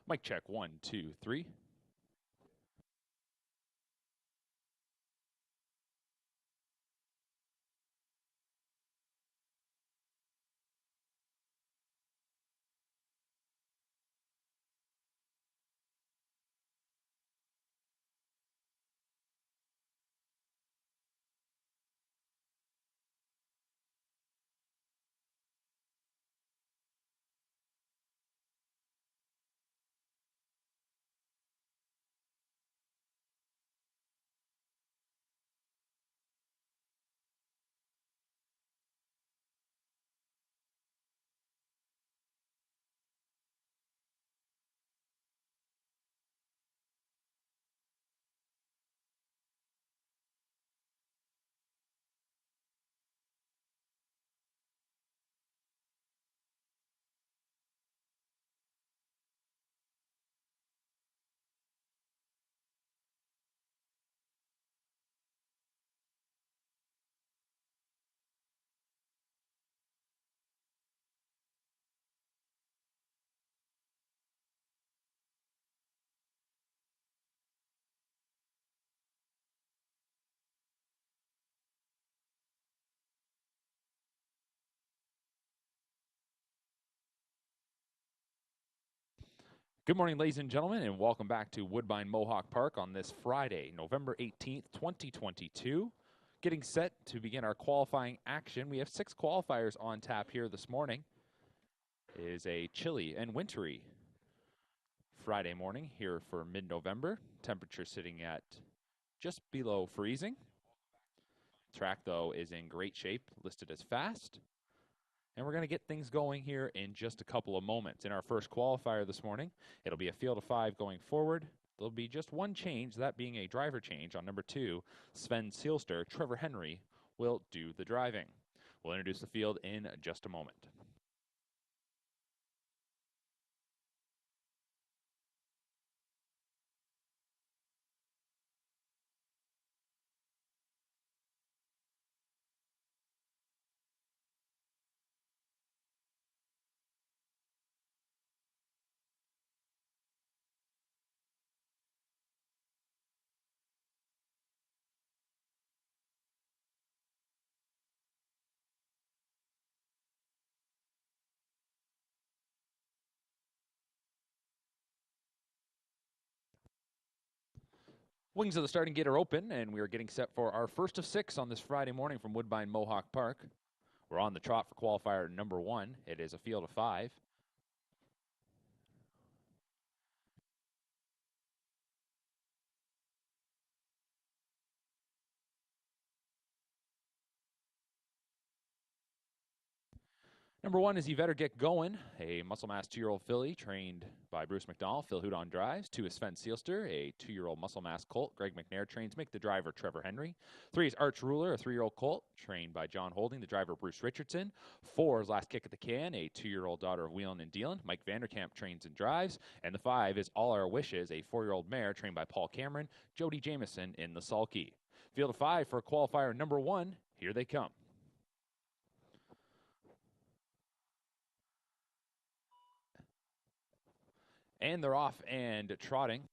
Mic check, 1, 2, 3. Good morning, ladies and gentlemen, and welcome back to Woodbine Mohawk Park on this Friday, November 18th, 2022. Getting set to begin our qualifying action. We have 6 qualifiers on tap here this morning. It is a chilly and wintry Friday morning here for mid-November. Temperature sitting at just below freezing. Track, though, is in great shape, listed as fast. And we're going to get things going here in just a couple of moments. In our first qualifier this morning, it'll be a field of 5 going forward. There'll be just one change, that being a driver change on number 2. Sven Seelster, Trevor Henry will do the driving. We'll introduce the field in just a moment. Wings of the starting gate are open, and we are getting set for our first of 6 on this Friday morning from Woodbine Mohawk Park. We're on the trot for qualifier number 1. It is a field of 5. Number 1 is You Better Get Going, a muscle mass 2-year-old filly trained by Bruce McDonald. Phil Houdon drives. 2 is Sven Seelster, a 2-year-old muscle mass colt. Greg McNair trains. Make the driver Trevor Henry. 3 is Arch Ruler, a 3-year-old colt trained by John Holding. The driver Bruce Richardson. 4 is Last Kick at the Can, a 2-year-old daughter of Wheelin' and Dealin'. Mike Vanderkamp trains and drives. And the 5 is All Our Wishes, a 4-year-old mare trained by Paul Cameron. Jody Jameson in the sulky. Field of 5 for qualifier number 1. Here they come. And they're off and trotting.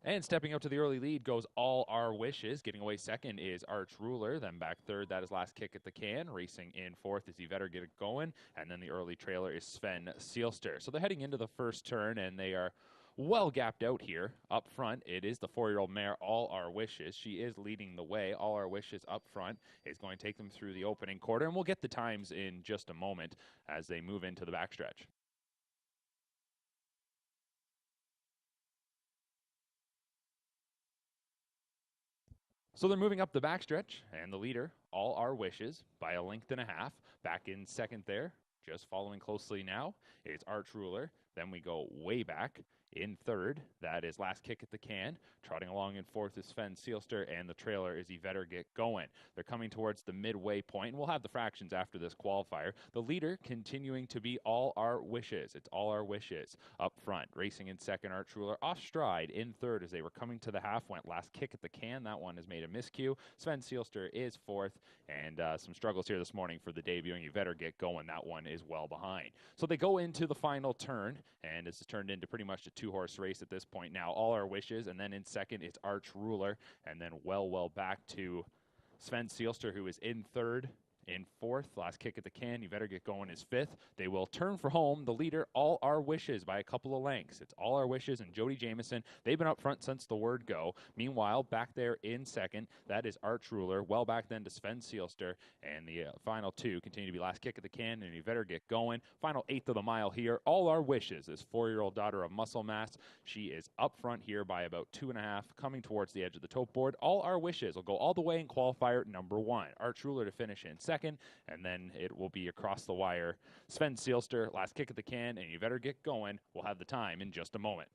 And stepping up to the early lead goes All Our Wishes. Getting away second is Arch Ruler. Then back third, that is Last Kick at the Can. Racing in fourth is You Better Get It Going. And then the early trailer is Sven Seelster. So they're heading into the first turn, and they are well gapped out here. Up front, it is the 4-year-old mare, All Our Wishes. She is leading the way. All Our Wishes up front is going to take them through the opening quarter. And we'll get the times in just a moment as they move into the backstretch. So they're moving up the backstretch, and the leader, All Our Wishes, by a length and a half. Back in second there, just following closely now, it's Arch Ruler. Then we go way back In third, that is Last Kick at the Can. Trotting along in fourth is Sven Seelster, and the trailer is You Better Get Going. They're coming towards the midway point, and we'll have the fractions after this qualifier. The leader continuing to be All Our Wishes. It's All Our Wishes up front. Racing in second, Art Ruler off stride. In third, as they were coming to the half, went Last Kick at the Can. That one has made a miscue. Sven Seelster is fourth, and some struggles here this morning for the debuting You Better Get Going. That one is well behind. So they go into the final turn, and it's turned into pretty much a two-horse race at this point now. All Our Wishes, and then in second, it's Arch Ruler, and then well back to Sven Seelster, who is in third. In fourth, Last Kick at the Can, You Better Get Going is fifth. They will turn for home. The leader, All Our Wishes, by a couple of lengths. It's All Our Wishes and Jody Jamieson. They've been up front since the word go. Meanwhile, back there in second, that is Arch Ruler. Well back then to Sven Seelster. And the final two continue to be Last Kick at the Can and You Better Get Going. Final eighth of the mile here. All Our Wishes is 4-year-old daughter of Muscle Mass. She is up front here by about 2.5, coming towards the edge of the tote board. All Our Wishes will go all the way in qualifier number 1. Arch Ruler to finish in second, and then it will be across the wire. Sven Seelster, Last Kick at the Can, and You Better Get Going. We'll have the time in just a moment.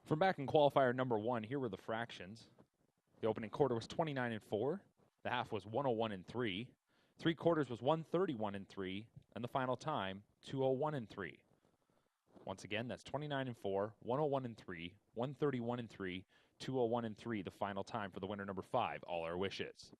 From back in qualifier number 1, here were the fractions. The opening quarter was 29-4. The half was 101-3. 3 quarters was 131-3, and the final time 201-3. Once again, that's 29-4, 101-3, 131-3, 201-3. The final time for the winner number 5. All Our Wishes.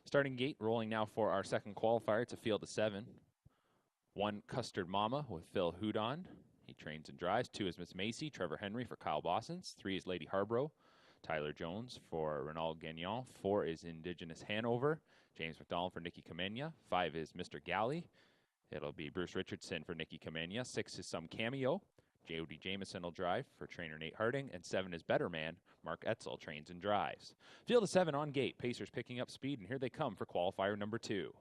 Starting gate, rolling now for our second qualifier. It's a field of 7. 1, Custard Mama with Phil Houdon. He trains and drives. 2 is Miss Macy, Trevor Henry for Kyle Bossens. 3 is Lady Harborough, Tyler Jones for Renald Gagnon. 4 is Indigenous Hanover, James McDonald for Nikki Kamenya. 5 is Mr. Galley. It'll be Bruce Richardson for Nikki Kamenya. 6 is Some Cameo. Jody Jameson will drive for trainer Nate Harding. And 7 is Better Man. Mark Etzel trains and drives. Field of 7 on gate. Pacers picking up speed, and here they come for qualifier number 2.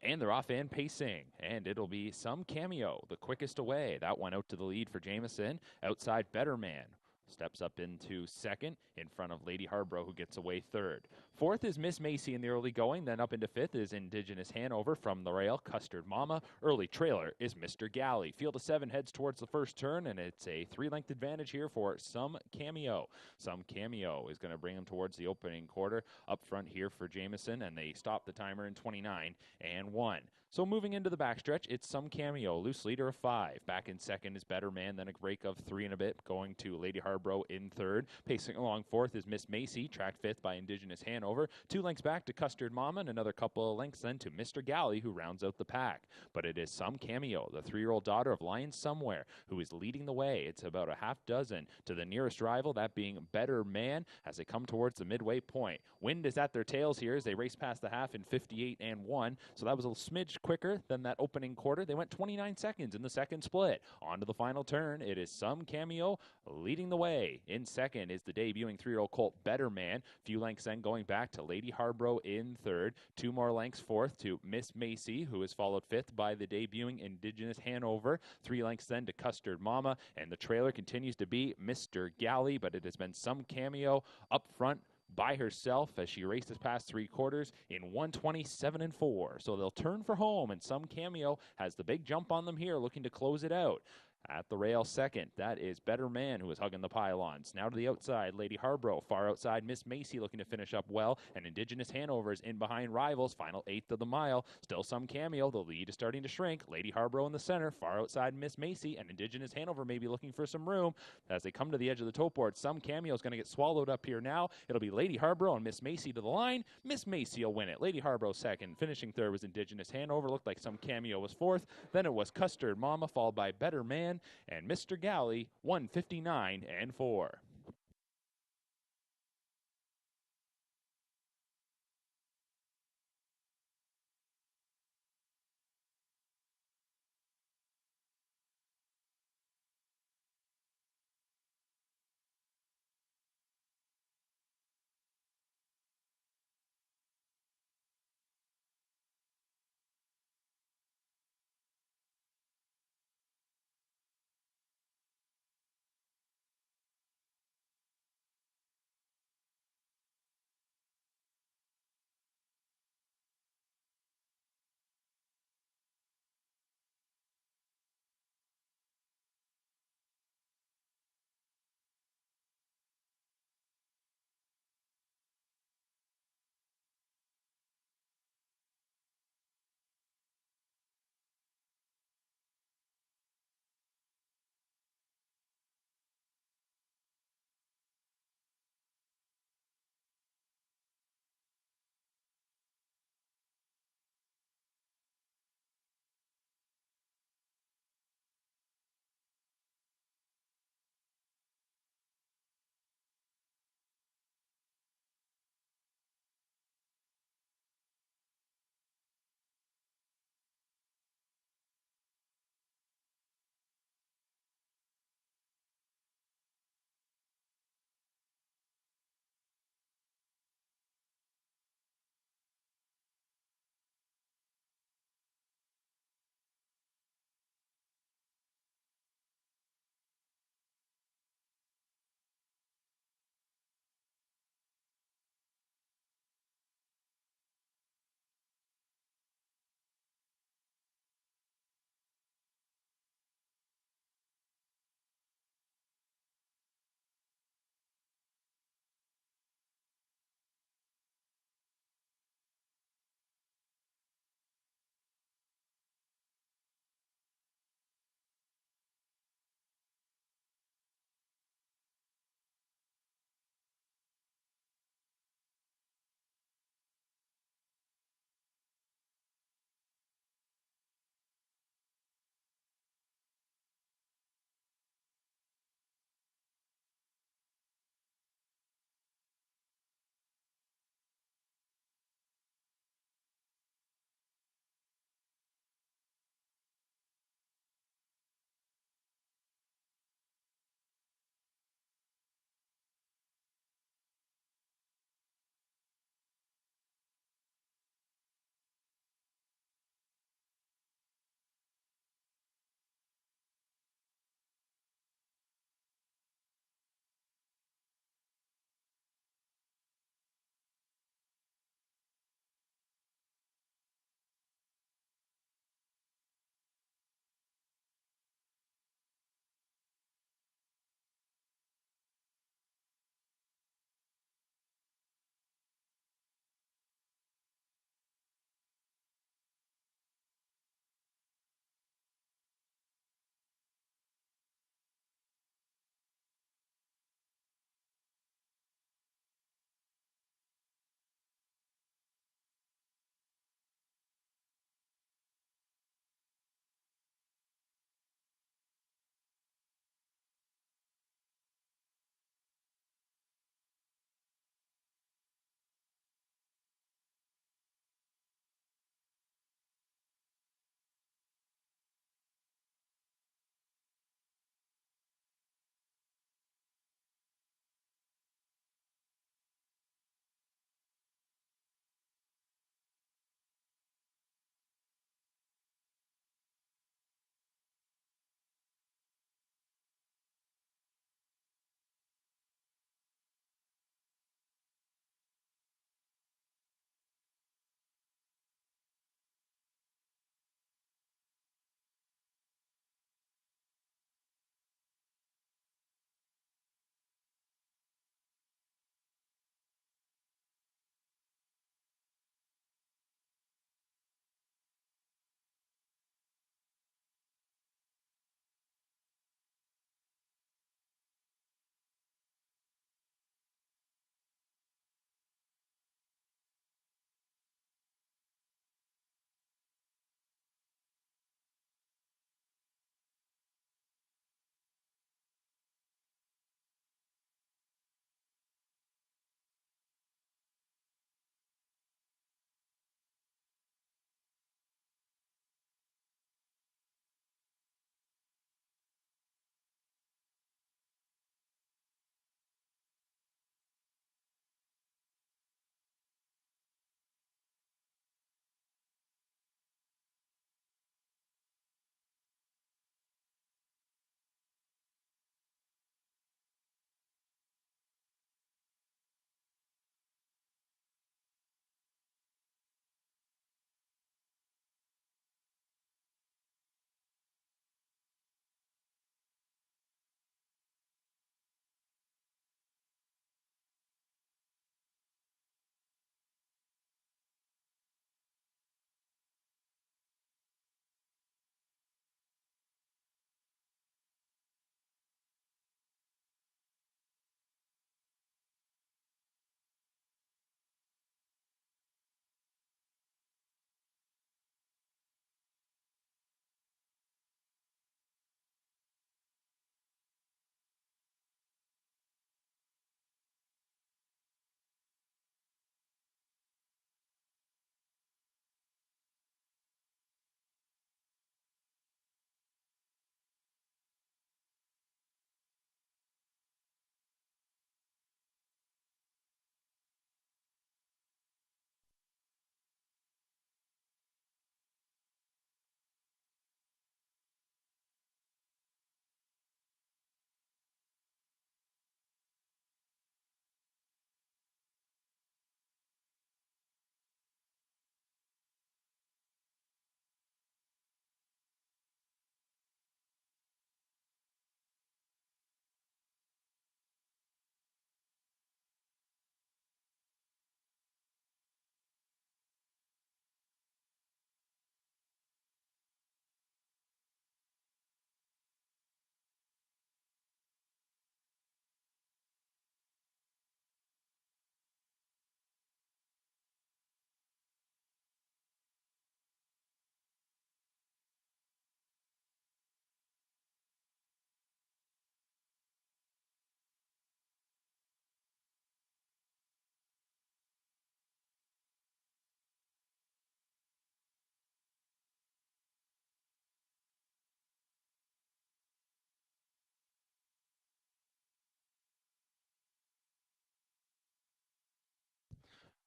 And they're off and pacing, and it'll be Some Cameo, the quickest away. That one out to the lead for Jameson. Outside, Better Man steps up into second in front of Lady Harborough, who gets away third. Fourth is Miss Macy in the early going. Then up into fifth is Indigenous Hanover from the rail, Custard Mama. Early trailer is Mr. Galley. Field of 7 heads towards the first turn, and it's a 3-length advantage here for Some Cameo. Some Cameo is going to bring him towards the opening quarter. Up front here for Jameson, and they stop the timer in 29 and 1. So moving into the backstretch, it's Some Cameo, loose leader of 5. Back in second is Better Man, then a break of 3 and a bit, going to Lady Harborough in third. Pacing along fourth is Miss Macy, tracked fifth by Indigenous Hanover. 2 lengths back to Custard Mama, and another couple of lengths then to Mr. Galley, who rounds out the pack. But it is Some Cameo, the 3-year-old daughter of Lion Somewhere, who is leading the way. It's about a half dozen to the nearest rival, that being Better Man, as they come towards the midway point. Wind is at their tails here as they race past the half in 58 and 1. So that was a smidge quicker than that opening quarter. They went 29 seconds in the second split. On to the final turn. It is Some Cameo leading the way. In second is the debuting 3-year-old colt Better Man. Few lengths then going back to Lady Harborough in third. 2 more lengths fourth to Miss Macy, who is followed fifth by the debuting Indigenous Hanover. 3 lengths then to Custard Mama, and the trailer continues to be Mr. Galley, but it has been Some Cameo up front by herself as she races past 3 quarters in 1:27 and 4. So they'll turn for home, and Some Cameo has the big jump on them here, looking to close it out. At the rail second, that is Better Man, who is hugging the pylons. Now to the outside, Lady Harborough. Far outside, Miss Macy looking to finish up well. And Indigenous Hanover is in behind rivals. Final 1/8 of the mile. Still Some Cameo. The lead is starting to shrink. Lady Harborough in the center. Far outside, Miss Macy. And Indigenous Hanover may be looking for some room. As they come to the edge of the tote board, Some Cameo is going to get swallowed up here now. It'll be Lady Harborough and Miss Macy to the line. Miss Macy will win it. Lady Harborough second. Finishing third was Indigenous Hanover. Looked like Some Cameo was fourth. Then it was Custard Mama, followed by Better Man and Mr. Galley, 1:59 and 4.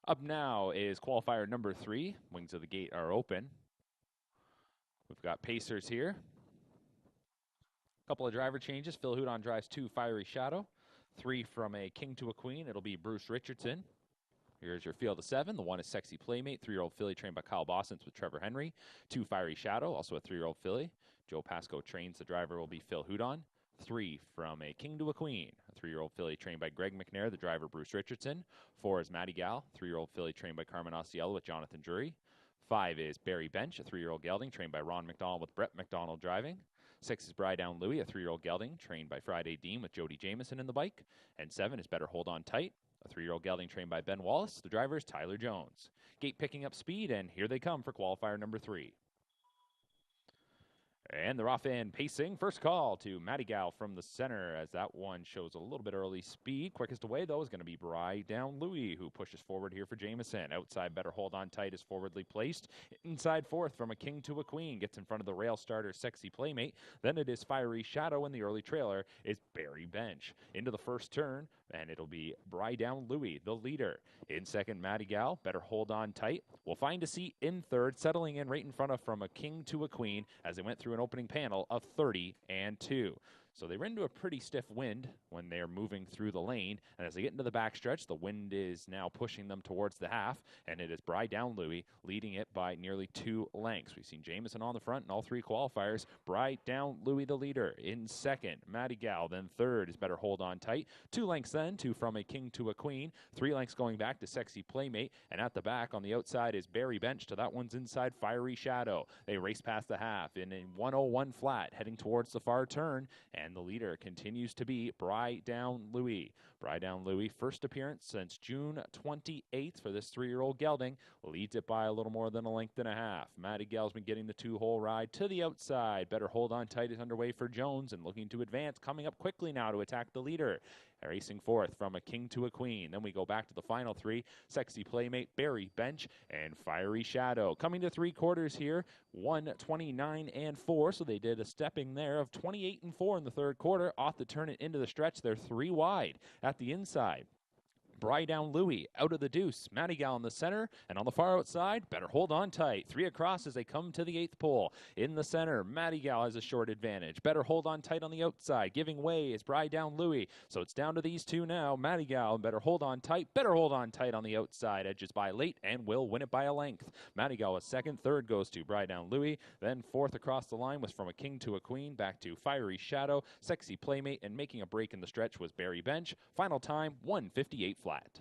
Up now is qualifier number 3. Wings of the gate are open. We've got Pacers here. Couple of driver changes. Phil Hudon drives 2 Fiery Shadow. 3 from a King to a Queen. It'll be Bruce Richardson. Here's your field of 7. The 1 is Sexy Playmate, 3-year-old filly trained by Kyle Boston with Trevor Henry. 2 Fiery Shadow, also a 3-year-old filly. Joe Pasco trains. The driver will be Phil Hudon. 3 from a King to a Queen, a 3-year-old filly trained by Greg McNair. The driver Bruce Richardson. 4 is Matty Gal, 3-year-old filly trained by Carmen Osceola with Jonathan Drury. 5 is Barry Bench, a 3-year-old gelding trained by Ron McDonald with Brett McDonald driving. 6 is Brydown Louie, a 3-year-old gelding trained by Friday Dean with Jody Jameson in the bike. And 7 is Better Hold On Tight, a 3-year-old gelding trained by Ben Wallace. The driver is Tyler Jones. Gate picking up speed, and here they come for qualifier number 3. And they're off in pacing. First call to Matty Gal from the center as that one shows a little bit early speed. Quickest away, though, is going to be Brydown Louie, who pushes forward here for Jameson. Outside, Better Hold On Tight is forwardly placed. Inside fourth from a King to a Queen. Gets in front of the rail starter, Sexy Playmate. Then it is Fiery Shadow, and the early trailer is Barry Bench. Into the first turn, and it'll be Brydown Louie, the leader. In second, Matty Gal, Better Hold On Tight. We'll find a seat in third, settling in right in front of from a King to a Queen as they went through an opening panel of 30-2. So they run into a pretty stiff wind when they're moving through the lane. And as they get into the backstretch, the wind is now pushing them towards the half. And it is Brydown Louie leading it by nearly 2 lengths. We've seen Jameson on the front in all 3 qualifiers. Brydown Louie the leader. In second, Matty Gal. Then third is Better Hold On Tight. 2 lengths then to From a King to a Queen. 3 lengths going back to Sexy Playmate. And at the back on the outside is Barry Bench. To that one's inside Fiery Shadow. They race past the half in a 101 flat heading towards the far turn. And the leader continues to be Brydown Louie. Brydown Louie, first appearance since June 28th for this 3-year-old gelding. Leads it by a little more than a length and a half. Matty Gal's been getting the 2-hole ride to the outside. Better Hold On Tight is underway for Jones and looking to advance. Coming up quickly now to attack the leader. Racing fourth from a King to a Queen. Then we go back to the final 3. Sexy Playmate, Barry Bench, and Fiery Shadow. Coming to 3/4 here. 1:29.4. So they did a stepping there of 28.4 in the third quarter. Off the turn and into the stretch. They're 3 wide at the inside. Brydown Louie out of the deuce. Matty Gal in the center, and on the far outside, Better Hold On Tight. 3 across as they come to the 8th pole. In the center, Matty Gal has a short advantage. Better Hold On Tight on the outside. Giving way is Brydown Louie. So it's down to these 2 now. Matty Gal and Better Hold On Tight. Better Hold On Tight on the outside. Edges by late and will win it by a length. Matty Gal was second. Third goes to Brydown Louie. Then fourth across the line was From a King to a Queen. Back to Fiery Shadow, Sexy Playmate, and making a break in the stretch was Barry Bench. Final time, 1:58 flat.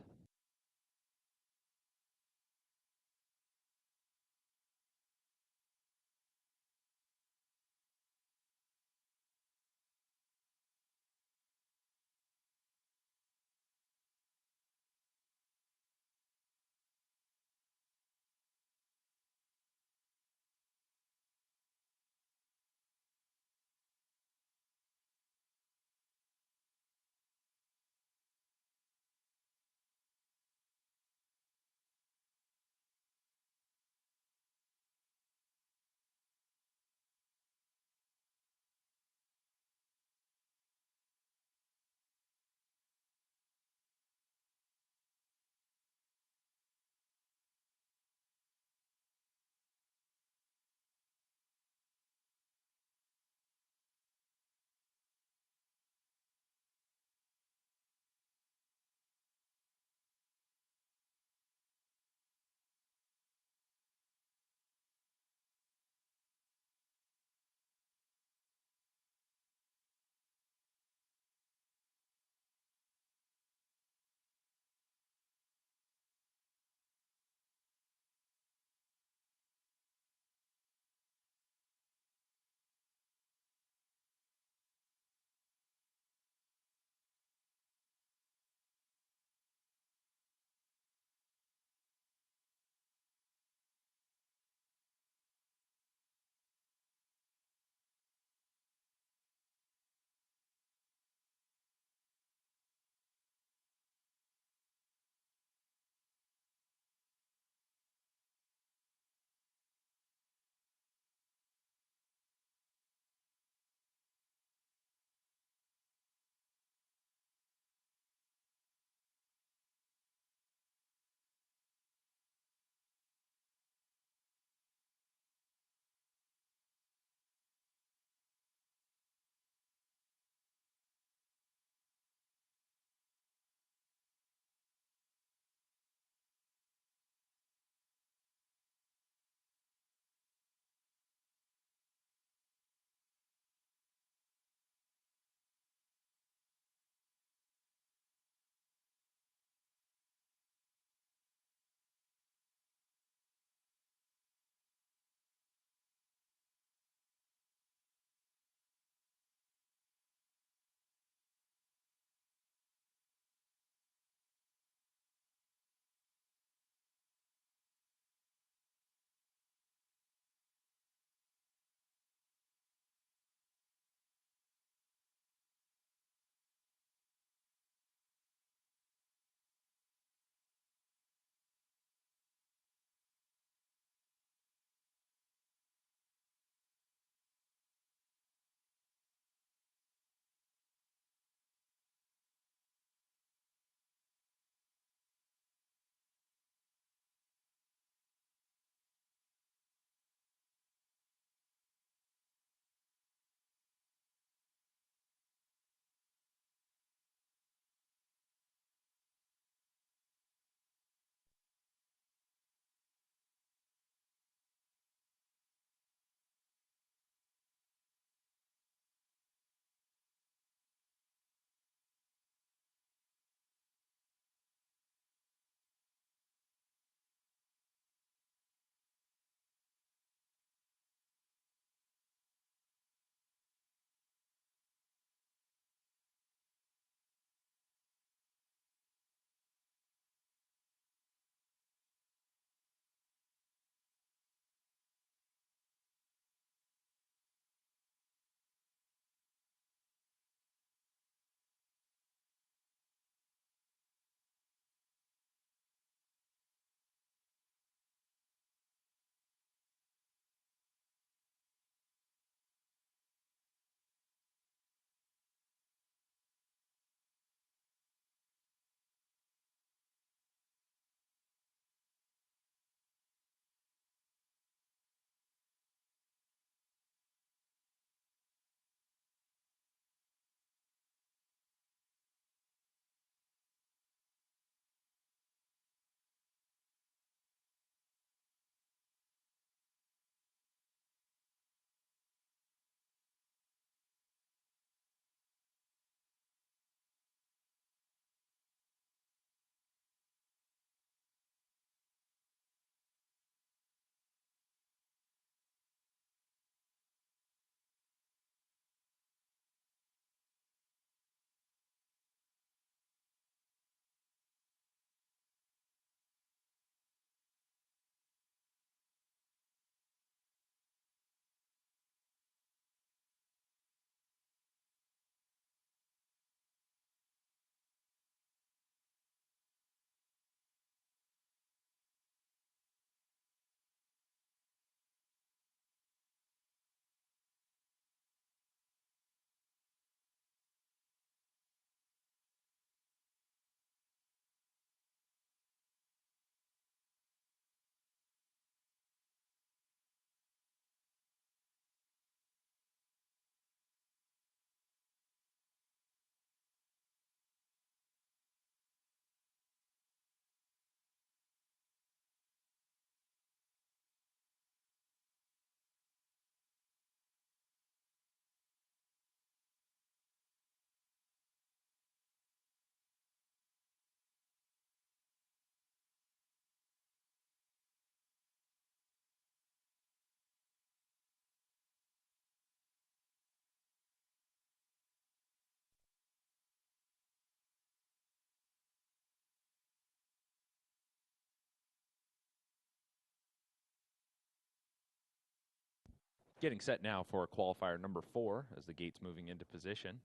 Getting set now for qualifier number 4 as the gate's moving into position.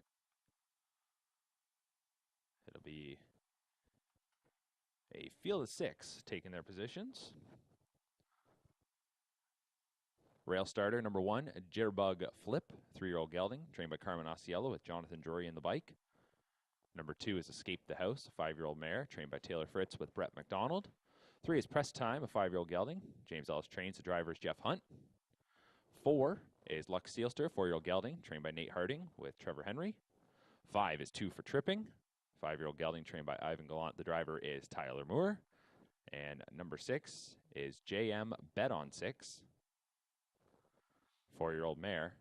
It'll be a field of 6 taking their positions. Rail starter number 1, Jitterbug Flip, 3-year-old gelding, trained by Carmen Osceola with Jonathan Drury in the bike. Number 2 is Escape the House, a 5-year-old mare, trained by Taylor Fritz with Brett McDonald. 3 is Press Time, a 5-year-old gelding. James Ellis trains, the driver is Jeff Hunt. 4 is Lux Sealster, 4-year-old gelding, trained by Nate Harding with Trevor Henry. 5 is 2 for Tripping, 5-year-old gelding, trained by Ivan Gallant. The driver is Tyler Moore. And number 6 is JM Bet on 6, 4-year-old mare,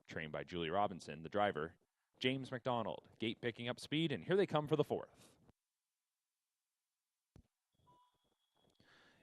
trained by Julie Robinson. The driver, James McDonald. Gate picking up speed, and here they come for the 4th.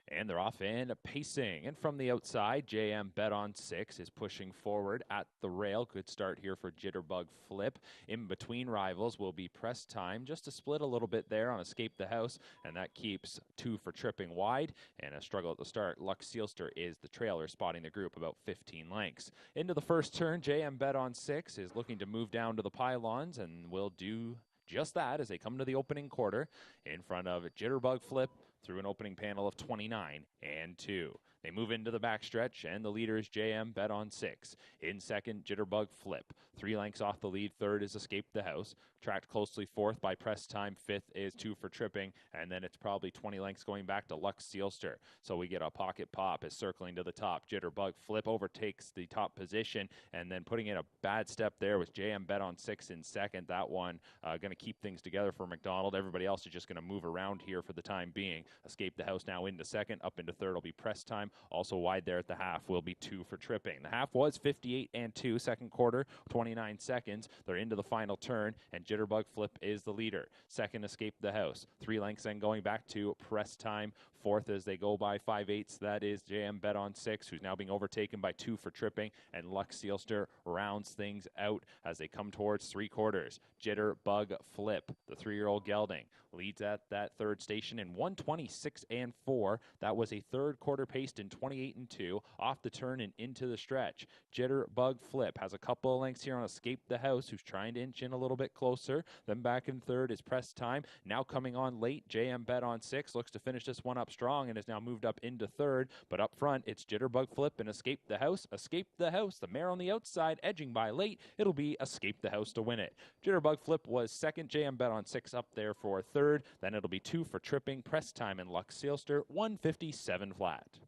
And they're off and pacing. And from the outside, JM Bet on 6 is pushing forward at the rail. Good start here for Jitterbug Flip. In between rivals will be Press Time. Just a split a little bit there on Escape the House. And that keeps 2 for Tripping wide. And a struggle at the start. Lux Sealster is the trailer, spotting the group about 15 lengths. Into the first turn, JM Bet on 6 is looking to move down to the pylons and will do just that as they come to the opening quarter in front of Jitterbug Flip through an opening panel of 29 and 2. They move into the backstretch, and the leader is JM Bet on 6. In second, Jitterbug Flip. 3 lengths off the lead. Third is Escape the House. Tracked closely fourth by Press Time. Fifth is 2 for Tripping. And then it's probably 20 lengths going back to Lux Sealster. So we get a pocket pop as circling to the top. Jitterbug Flip overtakes the top position. And then putting in a bad step there was JM Bet on 6 in second. That one going to keep things together for McDonald. Everybody else is just going to move around here for the time being. Escape the House now into second. Up into third will be Press Time. Also wide there at the half will be 2 for Tripping. The half was 58 and 2. Second quarter, 29 seconds. They're into the final turn, and Jitterbug Flip is the leader. Second, Escape the House. 3 lengths then going back to Press Time. Fourth as they go by 5/8. That is JM Bet on 6, who's now being overtaken by 2 for Tripping, and Lux Sealster rounds things out as they come towards 3 quarters. Jitterbug Flip, the 3-year-old gelding, leads at that third station in 1:26 and 4. That was a third quarter paced in 28 and 2, off the turn and into the stretch. Jitterbug Flip has a couple of lengths here on Escape the House, who's trying to inch in a little bit closer. Then back in third is Press Time. Now coming on late, JM Bet on 6 looks to finish this one up strong and has now moved up into third. But up front, it's Jitterbug Flip and Escape the House. Escape the House, the mare on the outside, edging by late. It'll be Escape the House to win it. Jitterbug Flip was second, JM Bet on 6 up there for third. Then it'll be 2 for Tripping, Press Time, and Lux Sealster, 157 flat.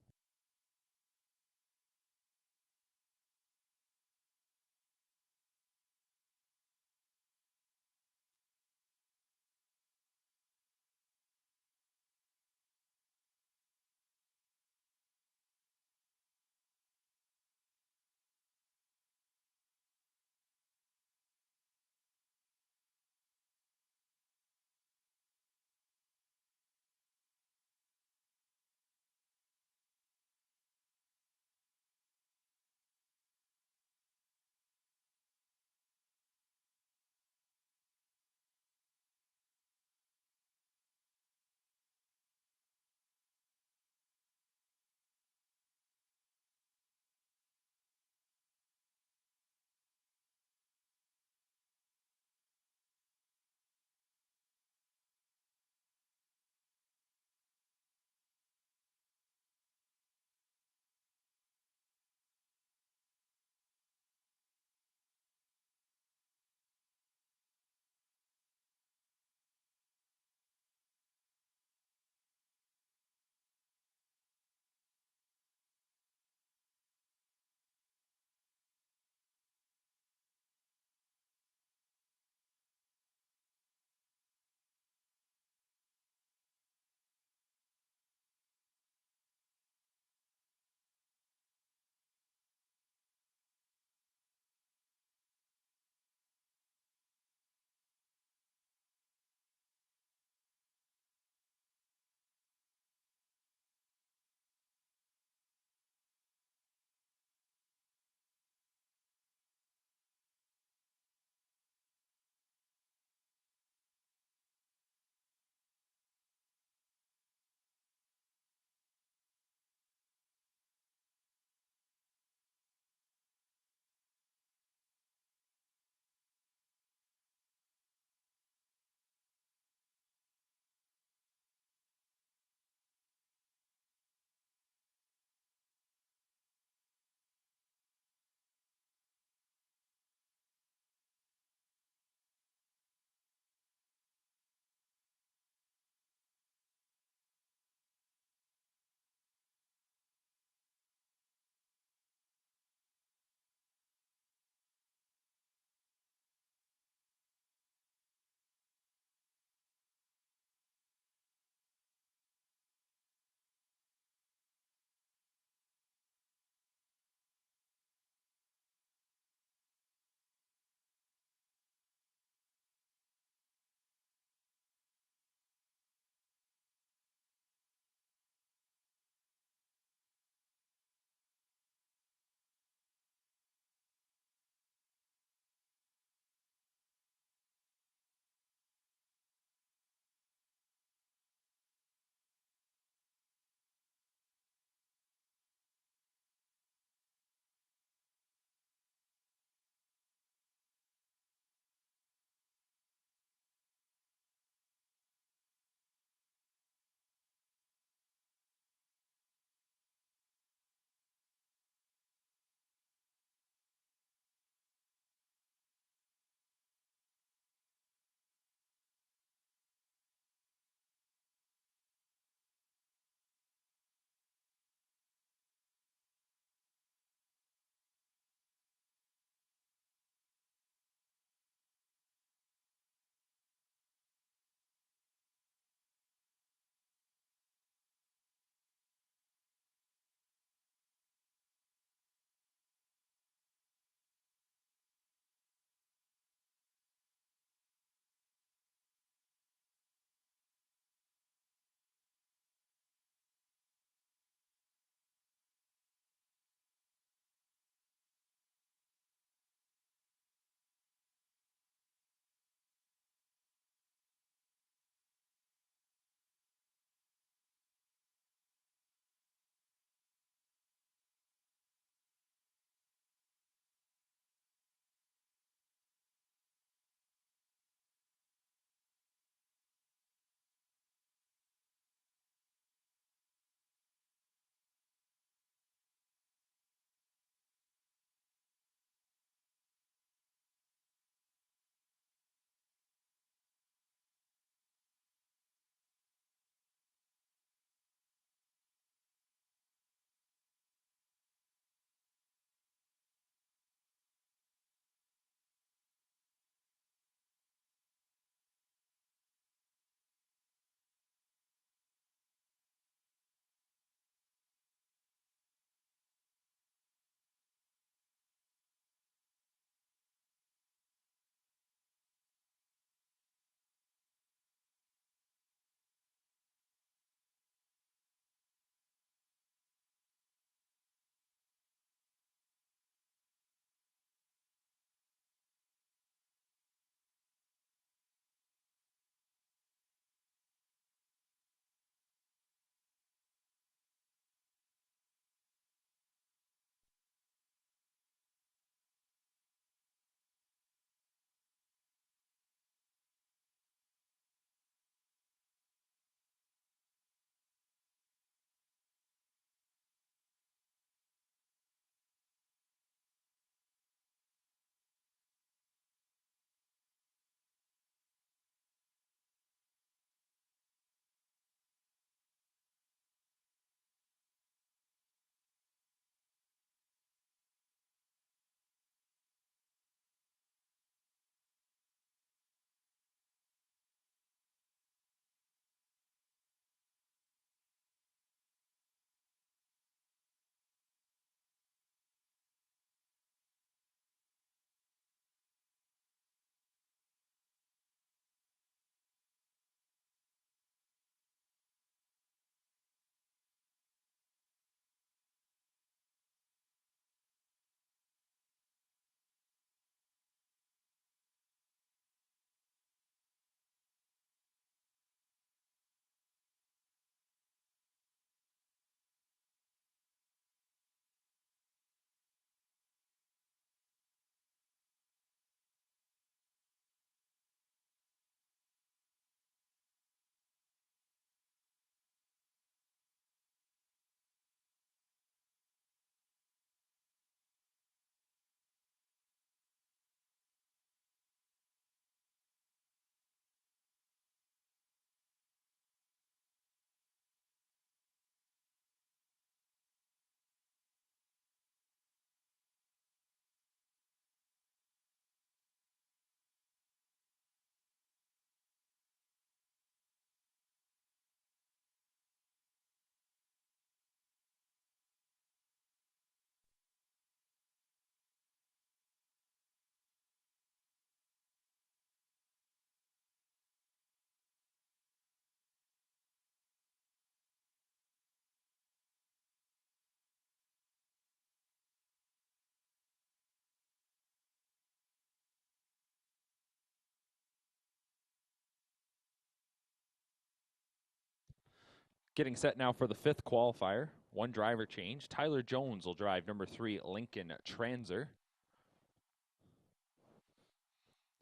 Getting set now for the 5th qualifier. One driver change. Tyler Jones will drive number 3, Lincoln Transer.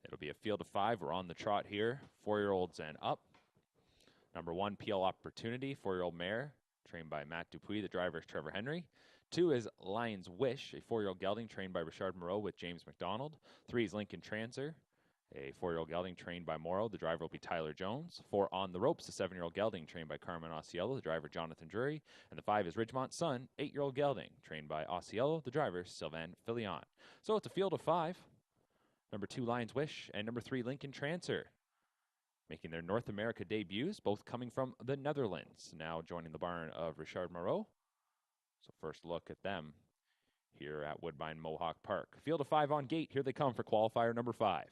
It'll be a field of 5. We're on the trot here. 4-year-olds and up. Number 1, PL Opportunity, 4-year-old mare, trained by Matt Dupuis. The driver is Trevor Henry. 2 is Lion's Wish, a 4-year-old gelding trained by Richard Moreau with James McDonald. 3 is Lincoln Transer, a 4-year-old gelding trained by Morrow. The driver will be Tyler Jones. 4 On the Ropes, a 7-year-old gelding trained by Carmen Osceola. The driver, Jonathan Drury. And the 5 is Ridgemont's Son, 8-year-old gelding trained by Osceola. The driver, Sylvain Filion. So it's a field of 5. Number 2, Lion's Wish, and number 3, Lincoln Transer, making their North America debuts, both coming from the Netherlands. Now joining the barn of Richard Moreau. So first look at them here at Woodbine Mohawk Park. Field of 5 on gate. Here they come for qualifier number 5.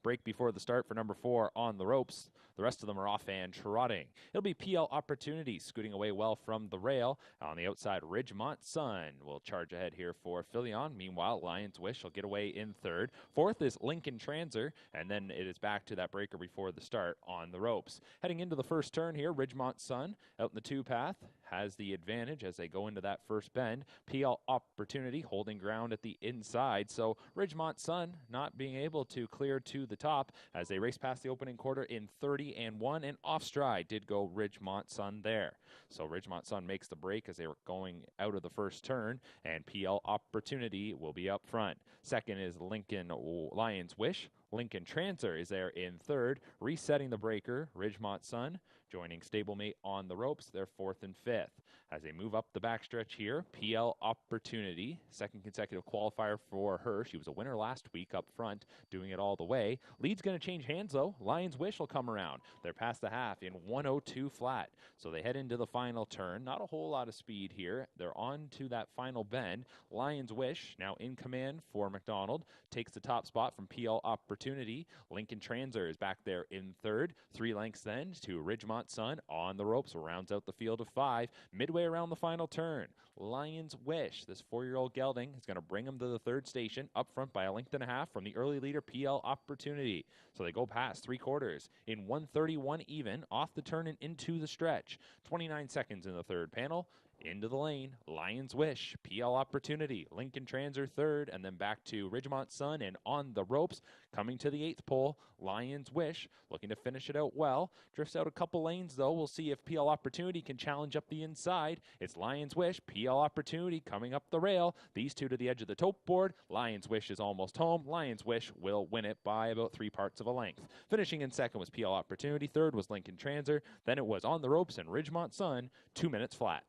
Break before the start for number 4, On the Ropes. The rest of them are off and trotting. It'll be PL Opportunity scooting away well from the rail. On the outside, Ridgemont's Son will charge ahead here for Filion. Meanwhile, Lion's Wish will get away in 3rd. 4th is Lincoln Transer, and then it is back to that breaker before the start, On the Ropes. Heading into the first turn here, Ridgemont's Son out in the 2 path has the advantage as they go into that first bend. PL Opportunity holding ground at the inside, so Ridgemont's Son not being able to clear to the top as they race past the opening quarter in 30-1, and off stride did go Ridgemont's Son there. So Ridgemont's Son makes the break as they were going out of the first turn, and PL Opportunity will be up front. Second is Lincoln Lion's Wish. Lincoln Transer is there in 3rd, resetting the breaker. Ridgemont's Son joining stablemate On the Ropes, they're 4th and 5th. As they move up the backstretch here, PL Opportunity, 2nd consecutive qualifier for her. She was a winner last week up front, doing it all the way. Lead's going to change hands, though. Lion's Wish will come around. They're past the half in 102 flat. So they head into the final turn. Not a whole lot of speed here. They're on to that final bend. Lion's Wish, now in command for McDonald, takes the top spot from PL Opportunity. Lincoln Transer is back there in 3rd. 3 lengths then to Ridgemont's Son. On the Ropes rounds out the field of 5. Midway around the final turn, Lion's Wish, this 4-year-old gelding, is going to bring him to the 3rd station, up front by 1.5 lengths from the early leader, PL Opportunity. So they go past 3/4 in 131 even, off the turn and into the stretch. 29 seconds in the 3rd panel. Into the lane, Lion's Wish, PL Opportunity, Lincoln Transer 3rd, and then back to Ridgemont's Son and On the Ropes. Coming to the 8th pole, Lion's Wish, looking to finish it out well. Drifts out a couple lanes, though. We'll see if PL Opportunity can challenge up the inside. It's Lion's Wish, PL Opportunity coming up the rail. These two to the edge of the tote board. Lion's Wish is almost home. Lion's Wish will win it by about 3/4 of a length. Finishing in 2nd was PL Opportunity. 3rd was Lincoln Transer. Then it was On the Ropes and Ridgemont's Son, 2 minutes flat.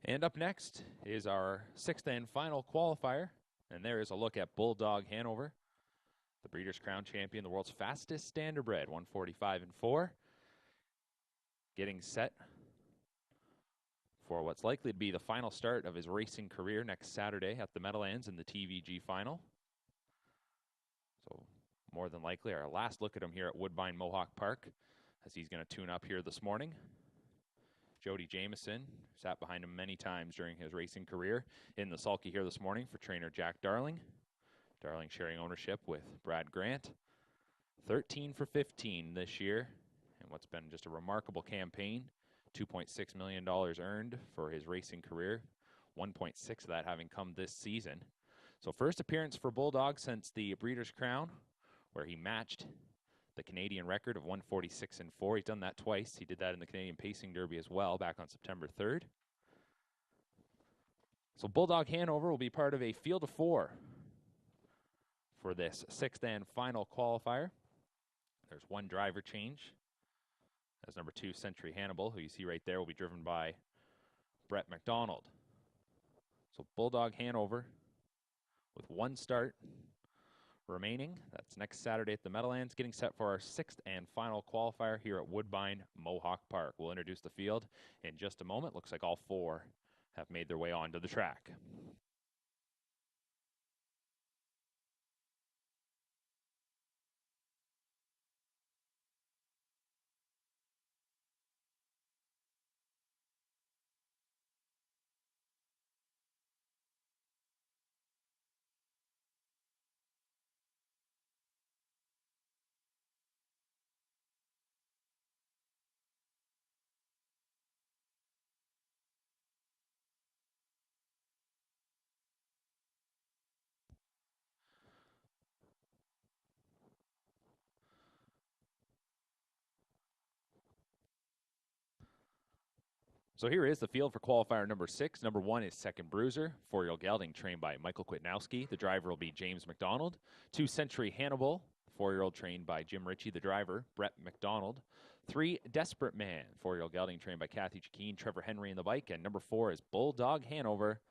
And up next is our sixth and final qualifier. And there is a look at Bulldog Hanover, the Breeders' Crown champion, the world's fastest standardbred, 145-4. Getting set for what's likely to be the final start of his racing career next Saturday at the Meadowlands in the TVG final. So more than likely our last look at him here at Woodbine Mohawk Park, as he's going to tune up here this morning. Jody Jameson sat behind him many times during his racing career in the sulky here this morning for trainer Jack Darling. Darling sharing ownership with Brad Grant. 13 for 15 this year, and what's been just a remarkable campaign. $2.6 million earned for his racing career, 1.6 of that having come this season. So first appearance for Bulldog since the Breeders' Crown, where he matched the Canadian record of 146-4. He's done that twice. He did that in the Canadian Pacing Derby as well back on September 3rd. So Bulldog Hanover will be part of a field of 4 for this sixth and final qualifier. There's one driver change, as number 2 Century Hannibal, who you see right there, will be driven by Brett McDonald. So Bulldog Hanover with one start remaining. That's next Saturday at the Meadowlands, getting set for our sixth and final qualifier here at Woodbine Mohawk Park. We'll introduce the field in just a moment. Looks like all 4 have made their way onto the track. So here is the field for qualifier number 6. Number 1 is Second Bruiser, 4-year-old gelding trained by Michael Kwitnowski. The driver will be James McDonald. 2 Century Hannibal, 4-year-old trained by Jim Ritchie. The driver, Brett McDonald. 3 Desperate Man, 4-year-old gelding trained by Kathy Chakeen, Trevor Henry in the bike. And number 4 is Bulldog Hanover,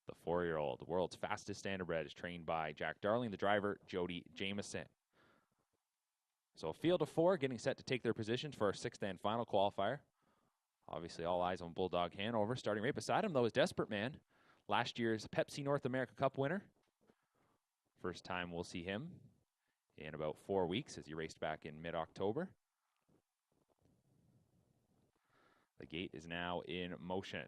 the 4-year-old. The world's fastest standardbred is trained by Jack Darling. The driver, Jody Jameson. So a field of 4 getting set to take their positions for our sixth and final qualifier. Obviously, all eyes on Bulldog Hanover. Starting right beside him, though, is Desperate Man, last year's Pepsi North America Cup winner. First time we'll see him in about 4 weeks, as he raced back in mid-October. The gate is now in motion.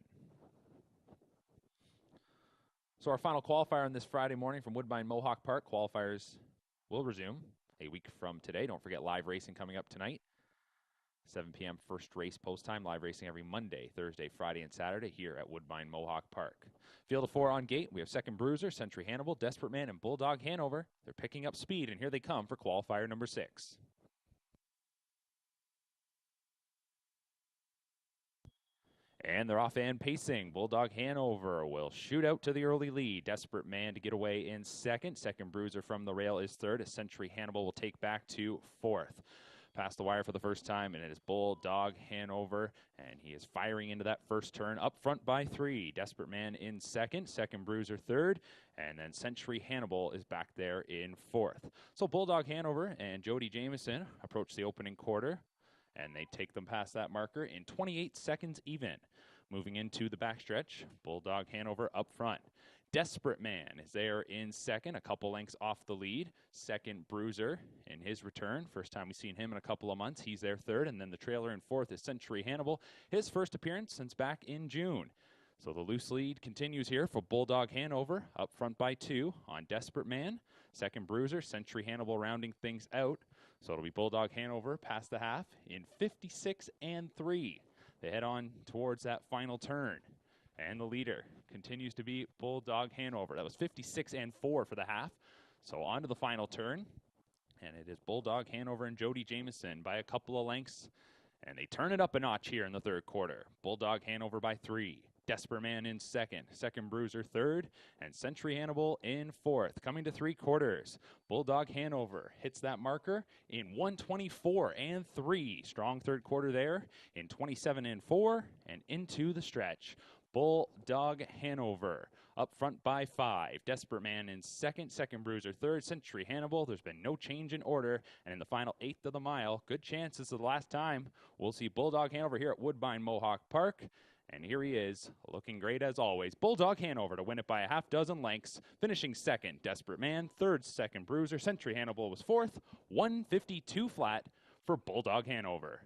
So our final qualifier on this Friday morning from Woodbine Mohawk Park. Qualifiers will resume a week from today. Don't forget live racing coming up tonight. 7 p.m. first race post time. Live racing every Monday, Thursday, Friday, and Saturday here at Woodbine Mohawk Park. Field of 4 on gate. We have Second Bruiser, Century Hannibal, Desperate Man, and Bulldog Hanover. They're picking up speed, and here they come for qualifier number 6. And they're off and pacing. Bulldog Hanover will shoot out to the early lead. Desperate Man to get away in second. Second Bruiser from the rail is third. A Century Hannibal will take back to 4th. Past the wire for the first time, and it is Bulldog Hanover, and he is firing into that first turn up front by 3. Desperate Man in second, Second Bruiser third, and then Century Hannibal is back there in 4th. So Bulldog Hanover and Jody Jameson approach the opening quarter, and they take them past that marker in 28 seconds even. Moving into the backstretch, Bulldog Hanover up front. Desperate Man is there in second, a couple lengths off the lead. Second Bruiser in his return. First time we've seen him in a couple of months. He's there third, and then the trailer in 4th is Century Hannibal. His first appearance since back in June. So the loose lead continues here for Bulldog Hanover, up front by 2 on Desperate Man. Second Bruiser, Century Hannibal rounding things out. So it'll be Bulldog Hanover past the half in 56-3. They head on towards that final turn. And the leader continues to be Bulldog Hanover. That was 56-4 for the half. So on to the final turn. And it is Bulldog Hanover and Jody Jameson by a couple of lengths. And they turn it up a notch here in the third quarter. Bulldog Hanover by 3. Desperate Man in second. Second Bruiser third. And Century Hannibal in 4th. Coming to 3 quarters. Bulldog Hanover hits that marker in 124-3. Strong third quarter there in 27-4 and into the stretch. Bulldog Hanover up front by 5. Desperate Man in second. Second Bruiser third. Century Hannibal. There's been no change in order. And in the final 1/8 of the mile, good chance this is the last time we'll see Bulldog Hanover here at Woodbine Mohawk Park. And here he is, looking great as always. Bulldog Hanover to win it by a half dozen lengths, finishing second. Desperate Man, third. Second Bruiser. Century Hannibal was fourth. 152 flat for Bulldog Hanover.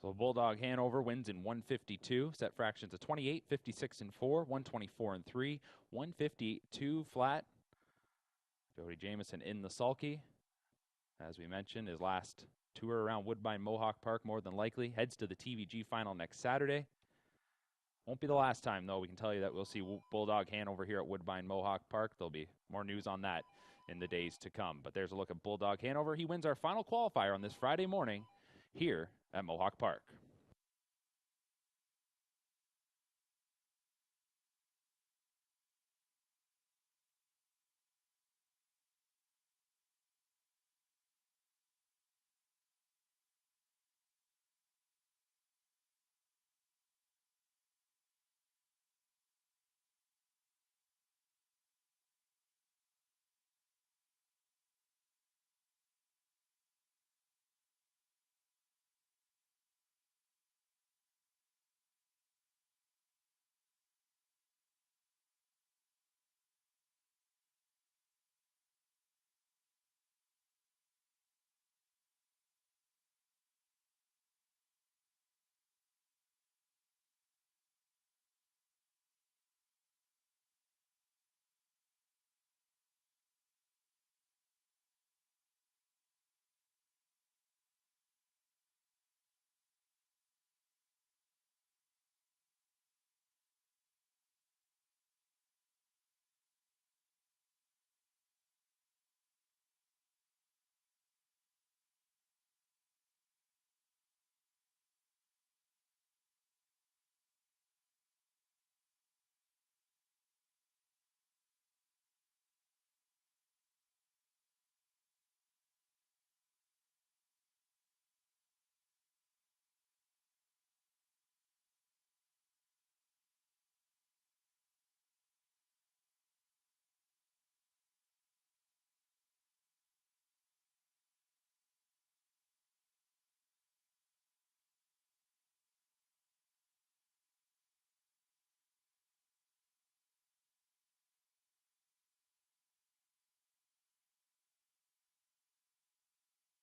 So Bulldog Hanover wins in 152. Set fractions of 28, 56 and 4, 124 and 3, 152 flat. Jody Jamieson in the sulky. As we mentioned, his last tour around Woodbine Mohawk Park more than likely. Heads to the TVG final next Saturday. Won't be the last time, though. We can tell you that we'll see Bulldog Hanover here at Woodbine Mohawk Park. There'll be more news on that in the days to come. But there's a look at Bulldog Hanover. He wins our final qualifier on this Friday morning here at Mohawk Park.